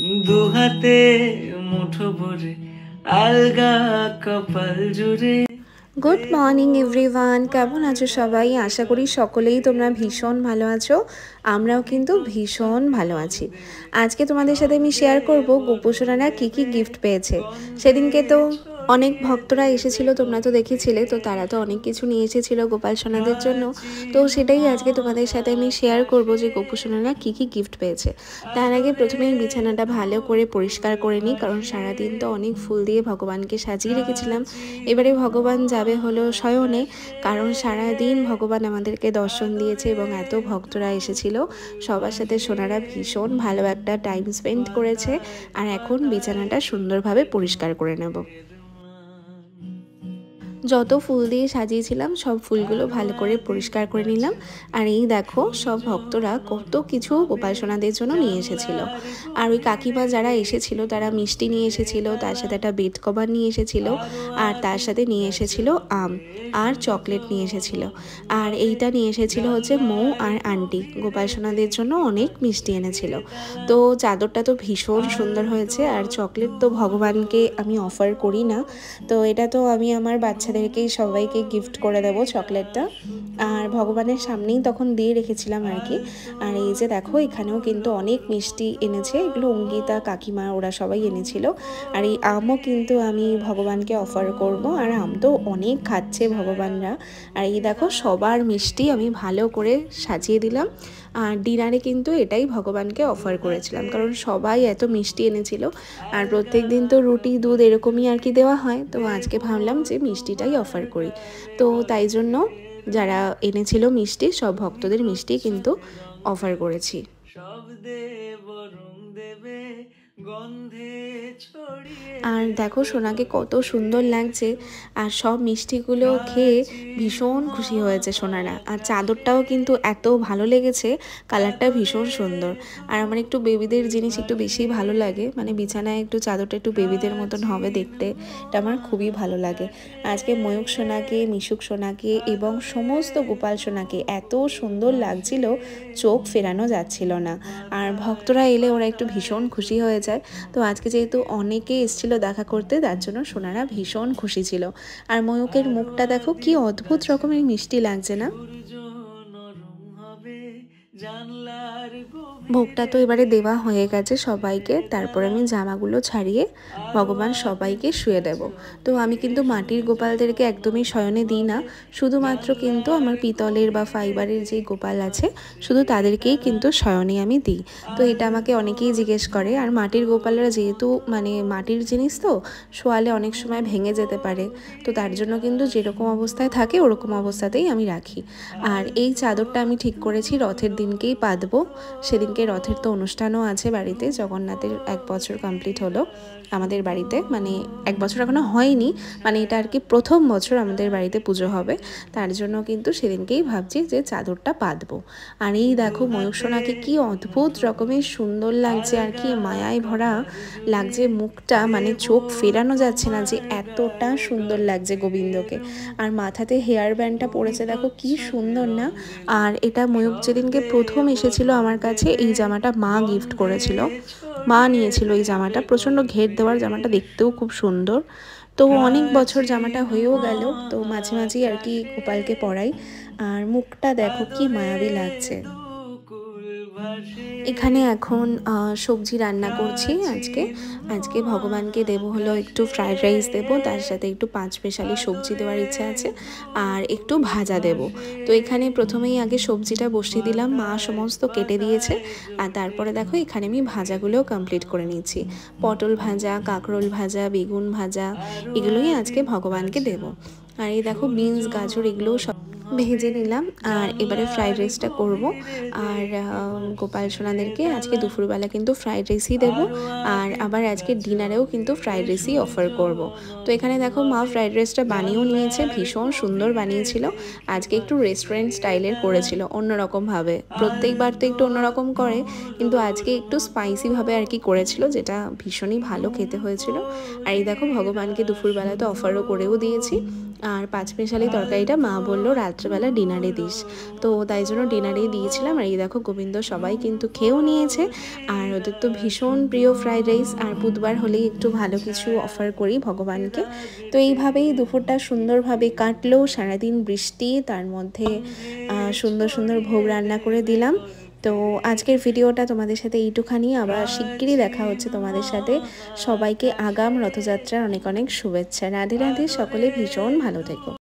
দুহাতে মুঠো ভরে আলগা কপাল জুড়ে। গুড মর্নিং এভরিওয়ান, কেমন আছো সবাই? আশা করি সকলেই তোমরা ভীষণ ভালো আছো। আমরাও কিন্তু ভীষণ ভালো আছি। আজকে তোমাদের সাথে আমি শেয়ার করব গোপুসোনারা কী কী গিফট পেয়েছে। সেদিনকে তো অনেক ভক্তরা এসেছিল, তোমরা তো দেখেছিলে, তো তারা তো অনেক কিছু নিয়ে এসেছিলো গোপাল সোনাদের জন্য। তো সেটাই আজকে তোমাদের সাথে আমি শেয়ার করব যে গোপুসোনারা কী কী গিফট পেয়েছে। তার আগে প্রথমেই বিছানাটা ভালো করে পরিষ্কার করে নিই, কারণ সারাদিন তো অনেক ফুল দিয়ে ভগবানকে সাজিয়ে রেখেছিলাম। এবারে ভগবান যাবে হলো শয়নে, কারণ সারাদিন ভগবান আমাদেরকে দর্শন দিয়েছে এবং এত ভক্তরা এসেছিল। সবার সাথে সোনারা ভীষণ ভালো একটা টাইম স্পেন্ড করেছে। আর এখন বিছানাটা সুন্দরভাবে পরিষ্কার করে নেব। যত ফুল দিয়ে সাজিয়েছিলাম সব ফুলগুলো ভালো করে পরিষ্কার করে নিলাম। আর এই দেখো, সব ভক্তরা কত কিছু গোপাল সোনাদের জন্য নিয়ে এসেছিল। আর ওই কাকিমা যারা এসেছিল তারা মিষ্টি নিয়ে এসেছিল, তার সাথে একটা বেড কভার নিয়ে এসেছিল, আর তার সাথে নিয়ে এসেছিল আম আর চকলেট নিয়ে এসেছিল। আর এইটা নিয়ে এসেছিল হচ্ছে মৌ আর আন্টি, গোপাল সোনাদের জন্য অনেক মিষ্টি এনেছিল। তো চাদরটা তো ভীষণ সুন্দর হয়েছে। আর চকলেট তো ভগবানকে আমি অফার করি না, তো এটা তো আমি আমার বাচ্চাদেরকেই সবাইকে গিফট করে দেবো চকলেটটা। আর ভগবানের সামনেই তখন দিয়ে রেখেছিলাম আর কি। আর এই যে দেখো, এখানেও কিন্তু অনেক মিষ্টি এনেছে, এগুলো অঙ্গিতা কাকিমা ওরা সবাই এনেছিল। আর এই আমও কিন্তু আমি ভগবানকে অফার করব। আর আম তো অনেক খাচ্ছে ভগবানরা। আর এই দেখো, সবার মিষ্টি আমি ভালো করে সাজিয়ে দিলাম। আর ডিনারে কিন্তু এটাই ভগবানকে অফার করেছিলাম, কারণ সবাই এত মিষ্টি এনেছিল। আর প্রত্যেক দিন তো রুটি দুধ এরকমই আর কি দেওয়া হয়, তো আজকে ভাবলাম যে মিষ্টিটাই অফার করি। তো তাই জন্য যারা এনেছিল মিষ্টি, সব ভক্তদের মিষ্টি কিন্তু অফার করেছি। আর দেখো সোনাকে কত সুন্দর লাগছে। আর সব মিষ্টিগুলো খেয়ে ভীষণ খুশি হয়েছে সোনারা। আর চাদরটাও কিন্তু এত ভালো লেগেছে, কালারটা ভীষণ সুন্দর। আর আমার একটু বেবিদের জিনিস একটু বেশি ভালো লাগে, মানে বিছানায় একটু চাদরটা একটু বেবিদের মতন হবে দেখতে, এটা আমার খুবই ভালো লাগে। আজকে ময়ূক সোনাকে, মিশুক সোনাকে এবং সমস্ত গোপাল সোনাকে এত সুন্দর লাগছিল, চোখ ফেরানো যাচ্ছিল না। আর ভক্তরা এলে ওরা একটু ভীষণ খুশি হয়ে যায়। তো আজকে যেহেতু অনেকে এসেছিলো দেখা করতে, তার জন্য সোনারা ভীষণ খুশি ছিল। আর ময়ূকের মুখটা দেখো কি অদ্ভুত রকমের মিষ্টি লাগছে না? ভোগটা তো এবারে দেওয়া হয়ে গেছে সবাইকে। তারপর আমি জামাগুলো ছাড়িয়ে ভগবান সবাইকে শুয়ে দেব। তো আমি কিন্তু মাটির গোপালদেরকে একদমই শয়নে দিই না, শুধুমাত্র কিন্তু আমার পিতলের বা ফাইবারের যে গোপাল আছে শুধু তাদেরকেই কিন্তু শয়নে আমি দিই। তো এটা আমাকে অনেকেই জিজ্ঞেস করে। আর মাটির গোপালরা যেহেতু মানে মাটির জিনিস, তো শোয়ালে অনেক সময় ভেঙে যেতে পারে, তো তার জন্য কিন্তু যেরকম অবস্থায় থাকে ওরকম অবস্থাতেই আমি রাখি। আর এই চাদরটা আমি ঠিক করেছি রথের দিনকেই পাতবো। সেদিনকে রথের তো অনুষ্ঠানও আছে বাড়িতে, জগন্নাথের 1 বছর কমপ্লিট হলো আমাদের বাড়িতে, মানে 1 বছর এখনো হয়নি, মানে এটা আর কি প্রথম বছর আমাদের বাড়িতে পুজো হবে। তার জন্য কিন্তু সেদিনকেই ভাবছি যে চাদরটা পাতবো। আর এই দেখো ময়ূক সোনাকে কি অদ্ভুত রকমের সুন্দর লাগছে, আর কি মায়ায় ভরা লাগছে মুখটা, মানে চোখ ফেরানো যাচ্ছে না যে এতটা সুন্দর লাগছে গোবিন্দকে। আর মাথাতে হেয়ার ব্যান্ডটা পড়েছে দেখো কি সুন্দর না? আর এটা ময়ূক যেদিনকে প্রথম এসেছিল আমার কাছে, এই জামাটা মা গিফট করেছিল, মা নিয়েছিল এই জামাটা, প্রচণ্ড ঘের দেওয়ার জামাটা, দেখতেও খুব সুন্দর। তো অনেক বছর জামাটা হয়েও গেল, তো মাঝে মাঝেই আর কি গোপালকে পরাই। আর মুখটা দেখো কি মায়াবী লাগছে। এখানে এখন সবজি রান্না করছি। আজকে ভগবানকে দেবো হলো একটু ফ্রাইড রাইস দেবো, তার সাথে একটু 5 স্পেশালি সবজি দেওয়ার ইচ্ছা আছে, আর একটু ভাজা দেবো। তো এখানে প্রথমেই আগে সবজিটা বসিয়ে দিলাম, মা সমস্ত কেটে দিয়েছে। আর তারপরে দেখো এখানে আমি ভাজাগুলোও কমপ্লিট করে নিচ্ছি। পটল ভাজা, কাঁকরোল ভাজা, বেগুন ভাজা, এগুলোই আজকে ভগবানকে দেবো। আর এই দেখো বিনস, গাজর এগুলোও সব ভেজে নিলাম। আর এবারে ফ্রাইড রাইসটা করব। আর গোপাল সোনাদেরকে আজকে দুপুরবেলা কিন্তু ফ্রাইড রাইসই দেবো। আর আবার আজকে ডিনারেও কিন্তু ফ্রাইড রাইসই অফার করব। তো এখানে দেখো মা ফ্রাইড রাইসটা বানিয়েও নিয়েছে, ভীষণ সুন্দর বানিয়েছিল। আজকে একটু রেস্টুরেন্ট স্টাইলের করেছিল, অন্যরকমভাবে। প্রত্যেকবার তো একটু অন্যরকম করে, কিন্তু আজকে একটু স্পাইসিভাবে আর কি করেছিল, যেটা ভীষণই ভালো খেতে হয়েছিল। আর এই দেখো ভগবানকে দুপুরবেলা তো অফারও করেও দিয়েছি। আর পাঁচমিশালি তরকারিটা মা বললো রাত্রেবেলা ডিনারে দিস, তো তাই জন্য ডিনারেই দিয়েছিলাম। আর এই দেখো গোবিন্দ সবাই কিন্তু খেয়েও নিয়েছে। আর ওদের তো ভীষণ প্রিয় ফ্রাইড রাইস, আর বুধবার হলেই একটু ভালো কিছু অফার করি ভগবানকে। তো এইভাবেই দুপুরটা সুন্দরভাবে কাটলো, সারাদিন বৃষ্টি, তার মধ্যে সুন্দর সুন্দর ভোগ রান্না করে দিলাম। তো আজকের ভিডিওটা তোমাদের সাথে এইটুখানি, আবার শিগগিরই দেখা হচ্ছে তোমাদের সাথে। সবাইকে আগাম রথযাত্রার অনেক অনেক শুভেচ্ছা। রাধে রাধে, সকলে ভীষণ ভালো থেকো।